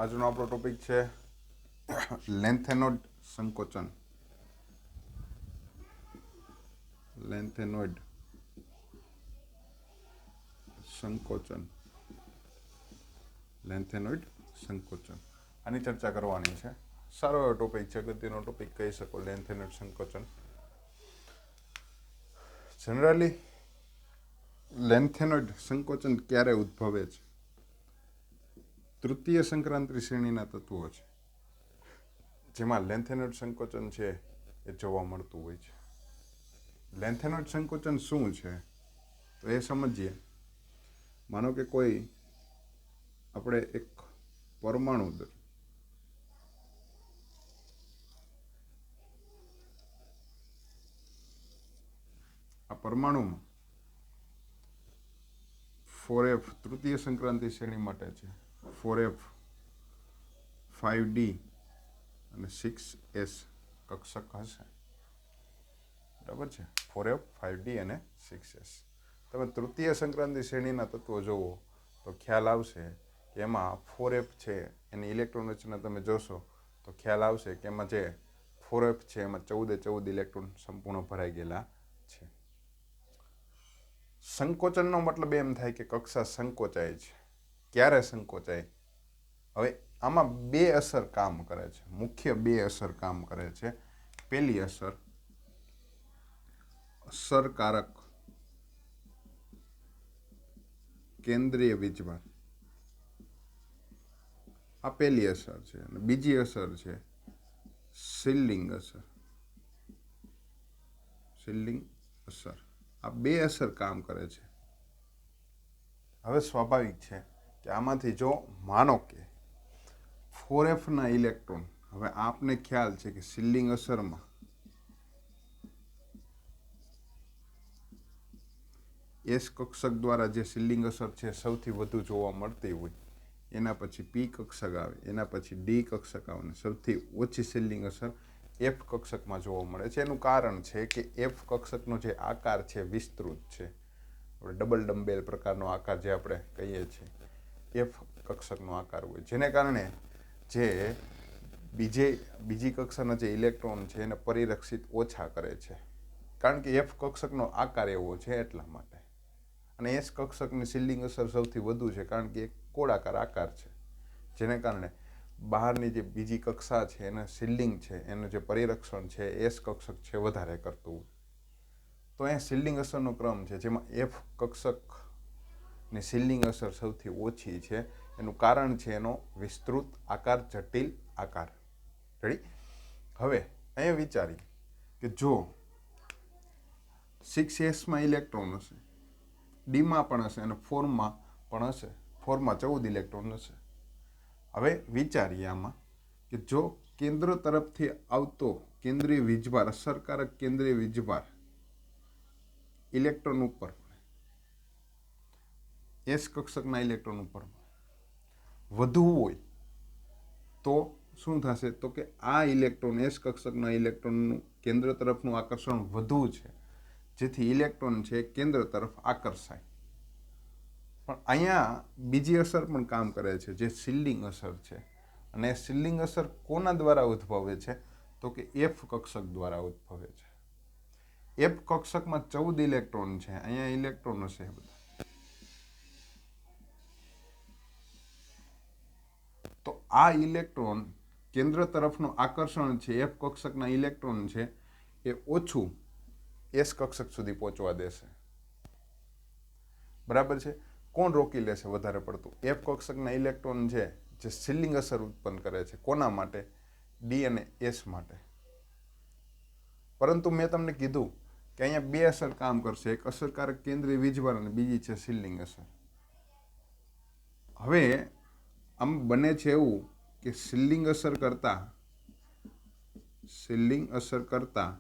આજનો આપણો ટોપિક છે લેન્થેનોઇડ સંકોચન. લેન્થેનોઇડ સંકોચન. લેન્થેનોઇડ સંકોચન આની ચર્ચા કરવાની છે. સારો એવો ટોપિક છે, અગત્યનો ટોપિક કહી શકો. લેન્થેનોઇડ સંકોચન જનરલી લેન્થેનોઇડ સંકોચન ક્યારે ઉદ્ભવે છે? તૃતીય સંક્રાંતિ શ્રેણીના તત્વો છે જેમાં લેન્થેનોઇડ સંકોચન છે એ જોવા મળતું હોય છે. લેન્થેનોઇડ સંકોચન શું છે તો એ સમજીએ. માનો કે કોઈ આપણે એક પરમાણુ આ પરમાણુમાં 4f તૃતીય સંક્રાંતિ શ્રેણી માટે છે. 4f 5d અને 6s કક્ષક હશે. બરાબર છે? 4f 5d અને 6s. તમે તૃતીય સંક્રાંતિ શ્રેણીના તત્વો જોવો તો ખ્યાલ આવશે કે એમાં 4f છે એની ઇલેક્ટ્રોન રચના તમે જોશો તો ખ્યાલ આવશે કે એમાં જે 4f છે એમાં 14 ઇલેક્ટ્રોન સંપૂર્ણ ભરાઈ ગયેલા છે. સંકોચનનો મતલબ એમ થાય કે કક્ષા સંકોચાય છે. ક્યારે સંકોચાય? હવે આમાં બે અસર કામ કરે છે, મુખ્ય બે અસર કામ કરે છે. પહેલી અસર અસરકારક કેન્દ્રીય વીજભાર. આ પહેલી અસર છે. અને બીજી અસર છે શિલ્ડિંગ અસર. શિલ્ડિંગ અસર. આ બે અસર કામ કરે છે. હવે સ્વાભાવિક છે કે આમાંથી જો માનો કે 4f ના ઇલેક્ટ્રોન, હવે આપને ખ્યાલ છે કે શિલ્ડિંગ અસરમાં એસ કક્ષક દ્વારા જે શિલ્ડિંગ અસર છે સૌથી વધુ જોવા મળતી હોય, એના પછી પી કક્ષક આવે, એના પછી ડી કક્ષક આવે, સૌથી ઓછી શિલ્ડિંગ અસર એફ કક્ષકમાં જોવા મળે છે. એનું કારણ છે કે એફ કક્ષકનો જે આકાર છે વિસ્તૃત છે. ડબલ ડમ્બેલ પ્રકારનો આકાર જે આપણે કહીએ છીએ એફ કક્ષકનો આકાર હોય, જેને કારણે જે બીજી કક્ષાના જે ઇલેક્ટ્રોન છે એને પરિરક્ષિત ઓછા કરે છે. કારણ કે એફ કક્ષકનો આકાર એવો છે એટલા માટે. અને એસ કક્ષકની શિલ્ડિંગ અસર સૌથી વધુ છે કારણ કે એક ગોળાકાર આકાર છે, જેને કારણે બહારની જે બીજી કક્ષા છે એના શિલ્ડિંગ છે, એનું જે પરિરક્ષણ છે એસ કક્ષક છે વધારે કરતું હોય. તો અહીંયા શિલ્ડિંગ અસરનો ક્રમ છે જેમાં એફ કક્ષકની શિલ્ડિંગ અસર સૌથી ઓછી છે. એનું કારણ છે એનો વિસ્તૃત આકાર, જટિલ આકાર. રેડી? હવે અહીંયા વિચારીએ કે જો 6sમાં ઇલેક્ટ્રોન હશે, ડીમાં પણ હશે અને 4માં પણ હશે. 4માં 14 ઇલેક્ટ્રોન હશે. હવે વિચારીએ આમાં કે જો કેન્દ્ર તરફથી આવતો કેન્દ્રીય વીજભાર, અસરકારક કેન્દ્રીય વીજભાર ઇલેક્ટ્રોન ઉપર પડે, એસ કક્ષકના ઇલેક્ટ્રોન ઉપર વધુ હોય તો શું થશે? તો કે આ ઇલેક્ટ્રોન એસ કક્ષકના ઇલેક્ટ્રોનનું કેન્દ્ર તરફનું આકર્ષણ વધુ છે, જેથી ઇલેક્ટ્રોન છે કેન્દ્ર તરફ આકર્ષાય. પણ અહીંયા બીજી અસર પણ કામ કરે છે જે શિલ્ડિંગ અસર છે. અને એ શિલ્ડિંગ અસર કોના દ્વારા ઉદ્ભવે છે? તો કે એફ કક્ષક દ્વારા ઉદ્ભવે છે. એફ કક્ષકમાં 14 ઇલેક્ટ્રોન છે. અહીંયા ઇલેક્ટ્રોન હશે બધા. તો આ ઇલેક્ટ્રોન કેન્દ્ર તરફનું આકર્ષણ છે એફ કક્ષકના ઇલેક્ટ્રોન છે એ ઓછું એસ કક્ષક સુધી પહોંચવા દેશે. બરાબર છે? કોણ રોકી લેશે વધારે પડતું? એફ કક્ષકના ઇલેક્ટ્રોન છે જે શિલ્ડિંગ અસર ઉત્પન્ન કરે છે. કોના માટે? ડી અને એસ માટે. પરંતુ મેં તમને કીધું કે અહીંયા બે અસર કામ કરશે, એક અસરકારક કેન્દ્રીય વીજભાર અને બીજી છે શિલ્ડિંગ અસર. હવે આમ બને છે એવું કે શિલ્ડિંગ અસર કરતા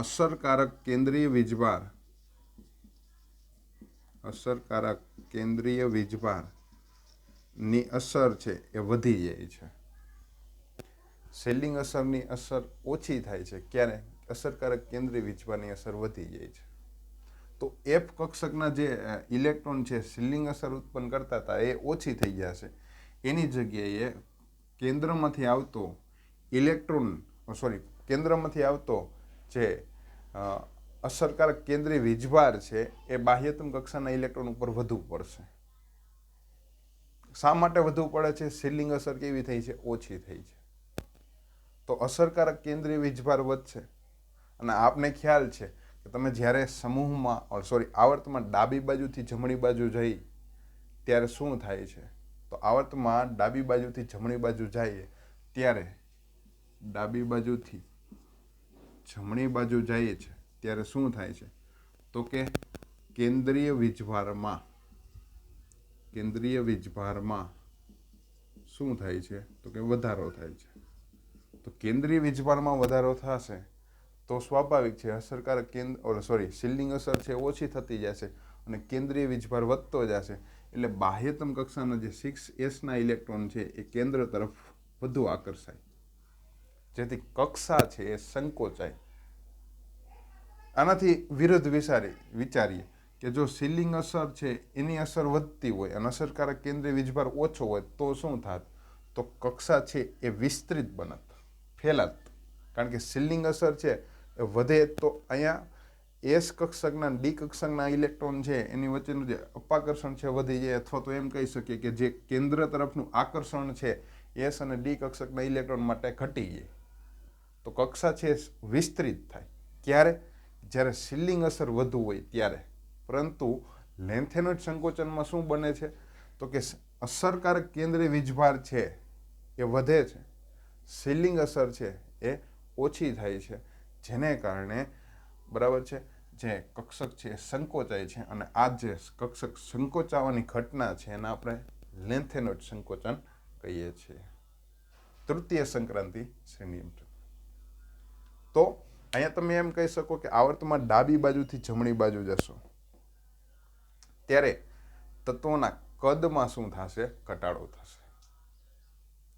અસરકારક કેન્દ્રીય વીજભારની અસર છે એ વધી જાય છે. શિલ્ડિંગ અસરની અસર ઓછી થાય છે. ક્યારે? અસરકારક કેન્દ્રીય વીજભારની અસર વધી જાય છે. તો એફ કક્ષકના જે ઇલેક્ટ્રોન છે સિલિંગ અસર ઉત્પન્ન કરતા હતા એ ઓછી થઈ જશે. એની જગ્યાએ કેન્દ્રમાંથી આવતો કેન્દ્રમાંથી આવતો જે અસરકારક કેન્દ્રીય વીજભાર છે એ બાહ્યતમ કક્ષાના ઇલેક્ટ્રોન ઉપર વધુ પડશે. શા માટે વધુ પડે છે? સિલિંગ અસર કેવી થઈ છે? ઓછી થઈ છે. તો અસરકારક કેન્દ્રીય વીજભાર વધશે. અને આપને ખ્યાલ છે કે તમે જ્યારે સમૂહમાં આવર્તમાં ડાબી બાજુથી જમણી બાજુ જઈ ત્યારે શું થાય છે? તો આવર્તમાં ડાબી બાજુથી જમણી બાજુ જઈએ ત્યારે ડાબી બાજુથી જમણી બાજુ જઈએ છે ત્યારે શું થાય છે? તો કે કેન્દ્રીય વીજભારમાં શું થાય છે? તો કે વધારો થાય છે. તો કેન્દ્રીય વીજભારમાં વધારો થશે તો સ્વાભાવિક છે અસરકારક સિલિંગ અસર છે ઓછી થતી જશે અને કેન્દ્રીય વીજભાર વધતો જશે. એટલે બાહ્યતમ કક્ષાના જે 6s ઇલેક્ટ્રોન છે એ કેન્દ્ર તરફ વધુ આકર્ષાય, જેથી કક્ષા છે એ સંકોચાય. આનાથી વિરુદ્ધ વિચારીએ કે જો સિલિંગ અસર છે એની અસર વધતી હોય અને અસરકારક કેન્દ્રીય વીજભાર ઓછો હોય તો શું થાત? તો કક્ષા છે એ વિસ્તૃત બનત, ફેલાત. કારણ કે સિલિંગ અસર છે એ વધે તો અહીંયા એસ કક્ષકના ડી કક્ષકના ઇલેક્ટ્રોન છે એની વચ્ચેનું જે અપાકર્ષણ છે વધી જાય, અથવા તો એમ કહી શકીએ કે જે કેન્દ્ર તરફનું આકર્ષણ છે એસ અને ડી કક્ષકના ઇલેક્ટ્રોન માટે ઘટી જાય. તો કક્ષા છે વિસ્તૃત થાય. ક્યારે? જ્યારે સિલિંગ અસર વધુ હોય ત્યારે. પરંતુ લેન્થેનોઇડ સંકોચનમાં શું બને છે? તો કે અસરકારક કેન્દ્રીય વીજભાર છે એ વધે છે, સિલિંગ અસર છે એ ઓછી થાય છે, જેને કારણે બરાબર છે જે કક્ષક છે એ સંકોચાય છે. અને આ જે કક્ષક સંકોચાવાની ઘટના છે એને આપણે લેન્થેનોઇડ સંકોચન કહીએ છીએ. તૃતીય સંક્રાંતિ શ્રેણી. તો અહીંયા તમે એમ કહી શકો કે આવર્તમાં ડાબી બાજુથી જમણી બાજુ જશો ત્યારે તત્વોના કદમાં શું થશે? ઘટાડો થશે.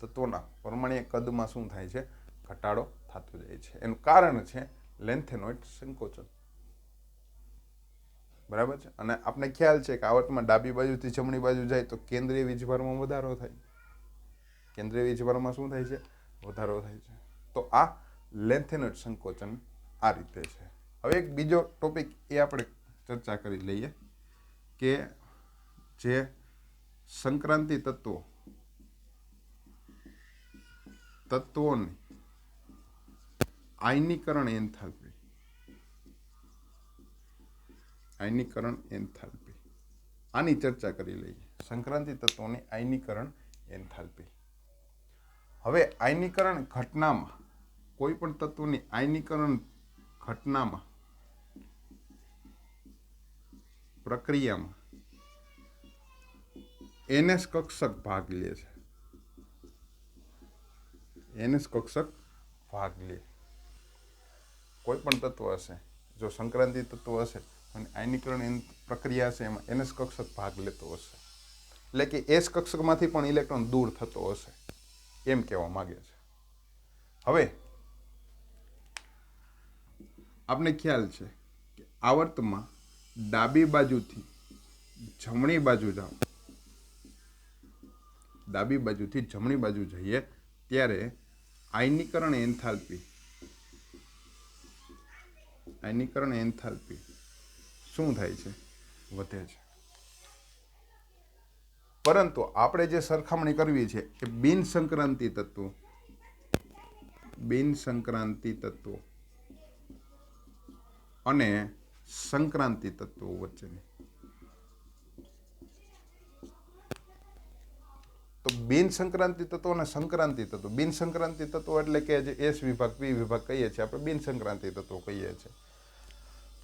તત્વોના પરમાણ્વીય કદમાં શું થાય છે? ઘટાડો થતો જાય છે. એનું કારણ છે લેન્થેનોઇડ સંકોચન. બરાબર છે. અને આપણે ખ્યાલ છે કે આવર્તમાં ડાબી બાજુથી જમણી બાજુ જાય તો કેન્દ્રીય વીજભારમાં વધારો થાય. કેન્દ્રીય વીજભારમાં શું થાય છે? વધારો થાય છે. તો આ લેન્થેનોઇડ સંકોચન આ રીતે છે. હવે એક બીજો ટોપિક એ આપણે ચર્ચા કરી લઈએ કે જે સંક્રાંતિ તત્વોની આયનીકરણ એન્થાલ્પી આની ચર્ચા કરી લઈએ. સંક્રાંતિ તત્વોની આયનીકરણ એન્થાલ્પી. હવે આયનીકરણ ઘટનામાં કોઈ પણ તત્વની આયનીકરણ ઘટનામાં પ્રક્રિયામાં NS કક્ષક ભાગ લે છે. NS કક્ષક ભાગ લે. કોઈ પણ તત્વ હશે, જો સંક્રાંતિ તત્વ હશે અને આયનીકરણ પ્રક્રિયા હશે એમાં NS કક્ષક ભાગ લેતો હશે. એટલે કે S કક્ષકમાંથી પણ ઇલેક્ટ્રોન દૂર થતો હશે એમ કહેવા માંગે છે. હવે આપને ખ્યાલ છે કે આવર્તમાં ડાબી બાજુથી જમણી બાજુ જાઓ, ડાબી બાજુથી જમણી બાજુ જઈએ ત્યારે આયનીકરણ એન્થાલ્પી શું થાય છે? વધે છે. પરંતુ આપણે જે સરખામણી કરવી છે એ બિન સંક્રાંતિ તત્વો અને સંક્રાંતિ તત્વો વચ્ચેની. તો બિન સંક્રાંતિ તત્વો અને સંક્રાંતિ તત્વો. બિન સંક્રાંતિ તત્વો એટલે કે જે એસ વિભાગ પી વિભાગ કહીએ છીએ આપણે બિન સંક્રાંતિ તત્વો કહીએ છીએ.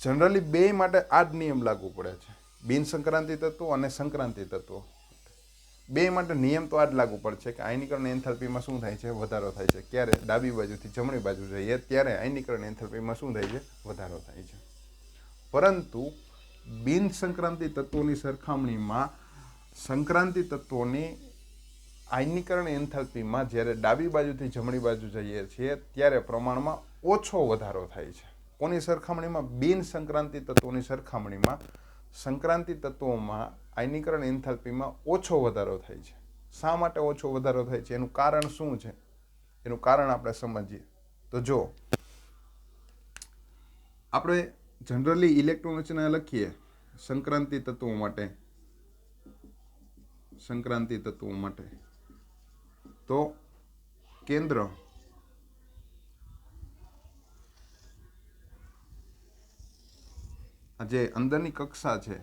જનરલી બે માટે આ જ નિયમ લાગુ પડે છે. બિન સંક્રાંતિ તત્વો અને સંક્રાંતિ તત્વો બે માટે નિયમ તો આ જ લાગુ પડે છે કે આયનીકરણ એન્થાલ્પીમાં શું થાય છે? વધારો થાય છે. ક્યારે? ડાબી બાજુથી જમણી બાજુ જઈએ ત્યારે આયનીકરણ એન્થાલ્પીમાં શું થાય છે? વધારો થાય છે. પરંતુ બિન સંક્રાંતિ તત્વોની સરખામણીમાં સંક્રાંતિ તત્વોની આયનીકરણ એન્થાલ્પીમાં જ્યારે ડાબી બાજુથી જમણી બાજુ જઈએ છીએ ત્યારે પ્રમાણમાં ઓછો વધારો થાય છે. કોની સરખામણીમાં? બિન સંક્રાંતિ તત્વોની સરખામણીમાં સંક્રાંતિ તત્વોમાં આયનીકરણ એન્થાલ્પીમાં ઓછો વધારો થાય છે. શા માટે ઓછો વધારો થાય છે? એનું કારણ શું છે? એનું કારણ આપણે સમજીએ. તો જો આપણે જનરલી ઇલેક્ટ્રોન રચના લખીએ સંક્રાંતિ તત્વો માટે, સંક્રાંતિ તત્વો માટે, તો કેન્દ્ર જે અંદરની કક્ષા છે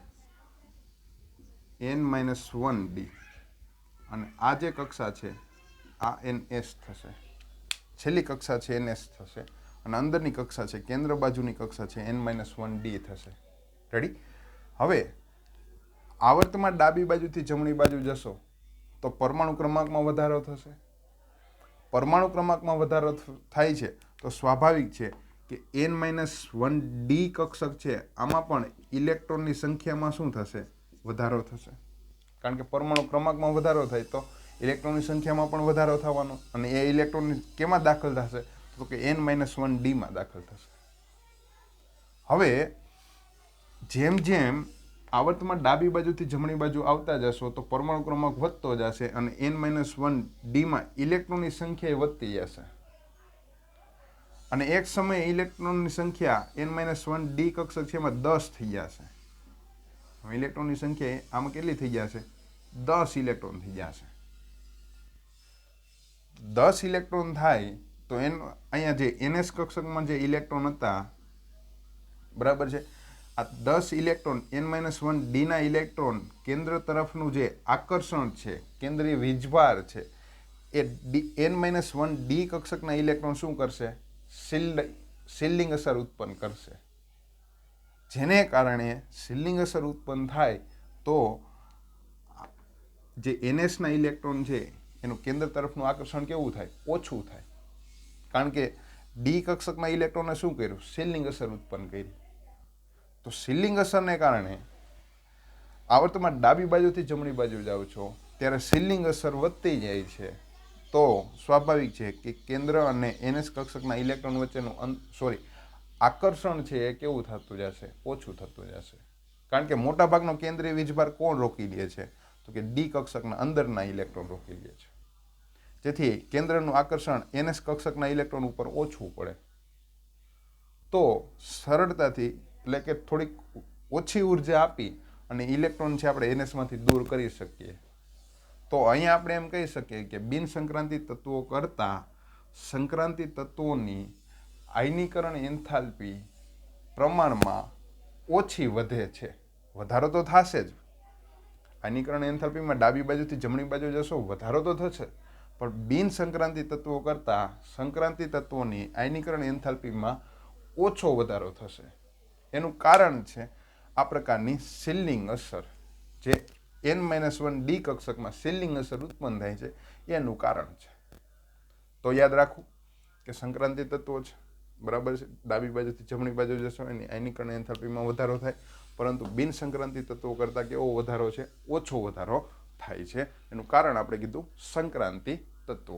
n-1d અને આ જે કક્ષા છે આ ns થશે, છેલ્લી કક્ષા છે ns થશે અને અંદરની કક્ષા છે કેન્દ્ર બાજુની કક્ષા છે n-1d થશે. રેડી? હવે આવર્તમાં ડાબી બાજુથી જમણી બાજુ જશો તો પરમાણુ ક્રમાંકમાં વધારો થશે. પરમાણુ ક્રમાંકમાં વધારો થાય છે તો સ્વાભાવિક છે કે n-1d કક્ષક છે આમાં પણ ઇલેક્ટ્રોનની સંખ્યામાં શું થશે? વધારો થશે. કારણ કે પરમાણુ ક્રમાંકમાં વધારો થાય તો ઇલેક્ટ્રોનની સંખ્યામાં પણ વધારો થવાનો અને એ ઇલેક્ટ્રોન કેમાં દાખલ થશે? તો કે n-1d માં દાખલ થશે. હવે જેમ જેમ આવર્તમાં ડાબી બાજુથી જમણી બાજુ આવતા જશો તો પરમાણુ ક્રમાંક વધતો જશે અને n-1d માં ઇલેક્ટ્રોનની સંખ્યા વધતી જશે અને એક સમયે ઇલેક્ટ્રોનની સંખ્યા n-1d કક્ષક છે એમાં 10 થઈ જશે. ઇલેક્ટ્રોનની સંખ્યા આમાં કેટલી થઈ જશે? 10 ઇલેક્ટ્રોન થઈ જશે. 10 ઇલેક્ટ્રોન થાય તો અહીંયા જે ns કક્ષકમાં જે ઇલેક્ટ્રોન હતા, બરાબર છે, આ 10 ઇલેક્ટ્રોન n-1d ના ઇલેક્ટ્રોન કેન્દ્ર તરફનું જે આકર્ષણ છે, કેન્દ્રીય વીજભાર છે, એ n-1d કક્ષકના ઇલેક્ટ્રોન શું કરશે? શિલ્ડિંગ અસર ઉત્પન્ન કરશે. જેને કારણે શિલ્ડિંગ અસર ઉત્પન્ન થાય તો જે ns ના ઇલેક્ટ્રોન છે એનું કેન્દ્ર તરફનું આકર્ષણ કેવું થાય? ઓછું થાય. કારણ કે ડી કક્ષકના ઇલેક્ટ્રોને શું કર્યું? શિલ્ડિંગ અસર ઉત્પન્ન કરી. તો શિલ્ડિંગ અસરને કારણે આવર્તમાં ડાબી બાજુથી જમણી બાજુ જાઓ છો ત્યારે શિલ્ડિંગ અસર વધતી જાય છે. તો સ્વાભાવિક છે કે કેન્દ્ર અને ns કક્ષકના ઇલેક્ટ્રોન વચ્ચેનું આકર્ષણ છે એ કેવું થતું જશે? ઓછું થતું જશે. કારણ કે મોટાભાગનો કેન્દ્રીય વીજભાર કોણ રોકી લે છે? તો કે ડી કક્ષકના અંદરના ઇલેક્ટ્રોન રોકી લે છે. જેથી કેન્દ્રનું આકર્ષણ ns કક્ષકના ઇલેક્ટ્રોન ઉપર ઓછું પડે. તો સરળતાથી એટલે કે થોડીક ઓછી ઉર્જા આપી અને ઇલેક્ટ્રોન છે આપણે nsમાંથી દૂર કરી શકીએ. તો અહીંયા આપણે એમ કહી શકીએ કે બિન સંક્રાંતિ તત્વો કરતાં સંક્રાંતિ તત્વોની આયનીકરણ એન્થાલ્પી પ્રમાણમાં ઓછી વધે છે. વધારો તો થશે જ. આયનીકરણ એન્થાલ્પીમાં ડાબી બાજુથી જમણી બાજુ જશો વધારો તો થશે, પણ બિન સંક્રાંતિ તત્વો કરતાં સંક્રાંતિ તત્વોની આયનીકરણ એન્થાલ્પીમાં ઓછો વધારો થશે. એનું કારણ છે આ પ્રકારની શિલ્ડિંગ અસર, જે n-1d કક્ષકમાં શિલ્ડિંગ અસર ઉત્પન્ન થાય છે એનું કારણ છે. તો યાદ રાખવું કે સંક્રાંતિ તત્વો છે, બરાબર છે, ડાબી બાજુથી જમણી બાજુ જશો એની આયનીકરણ એન્થાલ્પીમાં વધારો થાય, પરંતુ બિન સંક્રાંતિ તત્વો કરતાં કેવો વધારો છે? ઓછો વધારો થાય છે. એનું કારણ આપણે કીધું સંક્રાંતિ તત્વો.